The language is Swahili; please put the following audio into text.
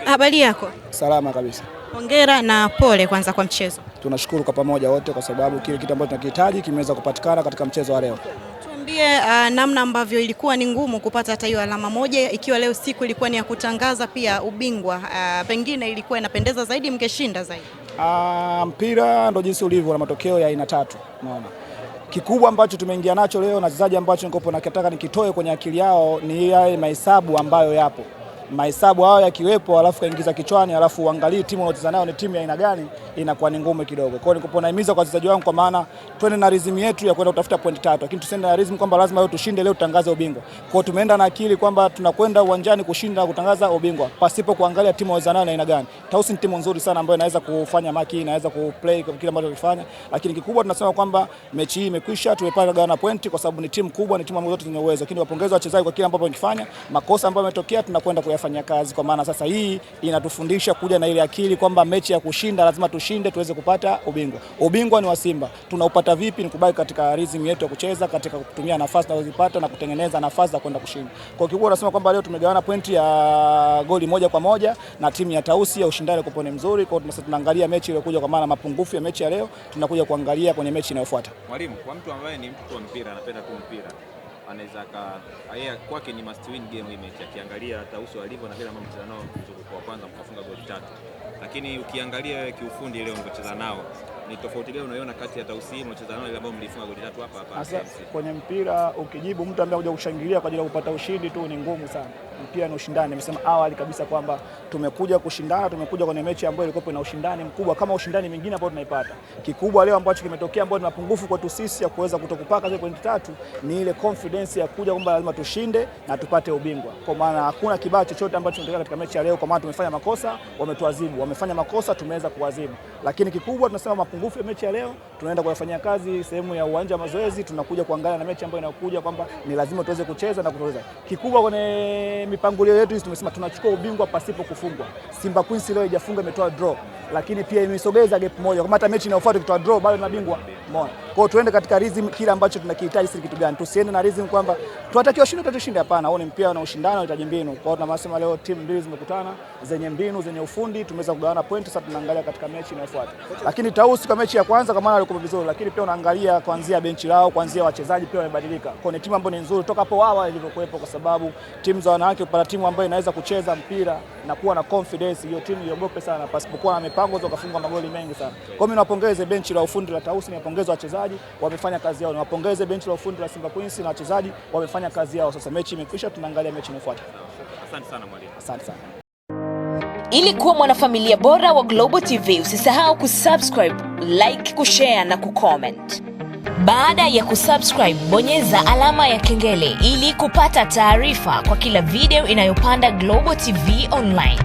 Habari yako? Salama kabisa. Hongera na pole kwanza kwa mchezo. Tunashukuru kwa pamoja wote kwa sababu kile kitu ambacho tunakihitaji kimeweza kupatikana katika mchezo wa leo. Tuambie namna ambavyo ilikuwa ni ngumu kupata hata hiyo alama moja, ikiwa leo siku ilikuwa ni ya kutangaza pia ubingwa, pengine ilikuwa inapendeza zaidi mngeshinda zaidi. Mpira ndio jinsi ulivyo na matokeo ya aina tatu, unaona. Kikubwa ambacho tumeingia nacho leo na wachezaji ambacho nikopo nakitaka nikitoe kwenye akili yao ni yale mahesabu ambayo yapo. Mahesabu hao yakiwepo alafu kaingiza kichwani alafu uangalie timu unayocheza nayo ni timu ya aina gani, inakuwa ni ngumu kidogo. Kwa hiyo nikopo naimiza kwa wachezaji wangu, kwa maana twende na rhythm yetu ya kwenda kutafuta point 3, lakini tusende na rhythm kwamba lazima leo tushinde, leo tutangaze ubingwa. Kwa hiyo tumeenda na akili kwamba tunakwenda uwanjani kushinda na kutangaza ubingwa pasipo kuangalia timu unayocheza nayo ni aina gani. Tausi ni timu nzuri sana ambayo inaweza kufanya maki, inaweza kuplay kile ambacho tunafanya, lakini kikubwa tunasema kwamba mechi hii imekwisha, tumepata gawana point kwa sababu ni timu kubwa, ni timu ambayo zote zenye uwezo. Lakini wapongeze wachezaji kwa kile ambacho wamekifanya, makosa ambayo yametokea tunakwenda kuyafanyia kazi, kwa maana sasa hii inatufundisha kuja na ile akili kwamba mechi ya kushinda lazima tushinde tuweze kupata ubingwa. Ubingwa ni wa Simba. Tunaupata vipi? Ni kubaki katika rhythm yetu ya kucheza, katika kutumia nafasi tunazozipata na kutengeneza nafasi za kwenda kushinda. Kwa kikubwa nasema kwamba leo tumegawana pointi ya goli 1-1 na timu ya Tausi ya ushindani kwa pone mzuri. Kwa hiyo tunaangalia mechi ile kuja, kwa maana mapungufu ya mechi ya leo tunakuja kuangalia kwenye mechi inayofuata. Mwalimu, kwa mtu ambaye ni mtu wa mpira, anapenda tu mpira, anaweza yeye kwake ni must win game hii mechi, akiangalia Tausi walivyo na vile ambavyo mcheza nao kwa kwanza mkafunga goli 3. Lakini ukiangalia kiufundi leo mcheza nao, ni tofauti gani unaiona kati ya Tausi mcheza nao ile ambayo mlifunga goli 3 hapa? Sasa kwenye mpira ukijibu mtu ambaye anakuja kushangilia kwa ajili ya kupata ushindi tu ni ngumu sana. Mpira ni ushindani. Nimesema awali kabisa kwamba tumekuja kushindana, tumekuja kwenye mechi ambayo ilikuwa ina ushindani mkubwa kama ushindani mwingine ambao tunaipata. Kikubwa leo ambacho kimetokea ambao ni mapungufu kwetu sisi ya kuweza kutokupaka zile pointi 3 ni ile confidence ya kuja kwamba lazima tushinde na tupate ubingwa. Kwa maana hakuna kibao chochote ambacho kinatokea katika mechi ya leo, kwa maana tumefanya makosa, wametuadhibu, wamefanya makosa, tumeweza kuadhibu. Lakini kikubwa tunasema mapungufu ya mechi ya leo tunaenda kuyafanyia kazi sehemu ya uwanja wa mazoezi, tunakuja kuangalia na mechi ambayo inakuja kwamba ni lazima tuweze kucheza na kutoza. Kikubwa kwenye mipangilio yetu tumesema tunachukua ubingwa pasipo kufungwa. Simba Queens leo haijafunga, imetoa draw, lakini pia imesogeza gap moja. Kama hata mechi inayofuata tukitoa draw bado na bingwa. Umeona? Kwa hiyo tuende katika rhythm kile ambacho tunakihitaji sisi kitu gani. Tusiende na rhythm kwamba tunatakiwa tushinde, hapana. Huo ni mpira na ushindano unahitaji mbinu. Kwa hiyo tunasema leo timu mbili zimekutana zenye mbinu, zenye ufundi, tumeweza kugawana point. Sasa tunaangalia katika mechi inayofuata. Lakini Tausi kwa mechi ya kwanza kwa maana walikuwa vizuri, lakini pia unaangalia kuanzia benchi lao, kuanzia wachezaji pia wamebadilika. Kwa ni timu ambayo ni nzuri toka hapo awali ilivyokuepo, kwa sababu timu za wanawake kupata timu ambayo inaweza kucheza mpira na kuwa na confidence, hiyo timu iogope sana pasipokuwa na mipango za kufunga magoli mengi sana. Kwa hiyo mimi nawapongeze benchi la ufundi la Tausi, niwapongeze wachezaji wamefanya kazi yao, niwapongeze benchi la ufundi la Simba Queens na wachezaji wamefanya kazi yao. Sasa mechi imekwisha, tunaangalia mechi inayofuata. Asante sana mwalimu. Asante sana. Ili kuwa mwanafamilia bora wa Global TV, usisahau kusubscribe, like, kushare na kucomment. Baada ya kusubscribe, bonyeza alama ya kengele ili kupata taarifa kwa kila video inayopanda Global TV Online.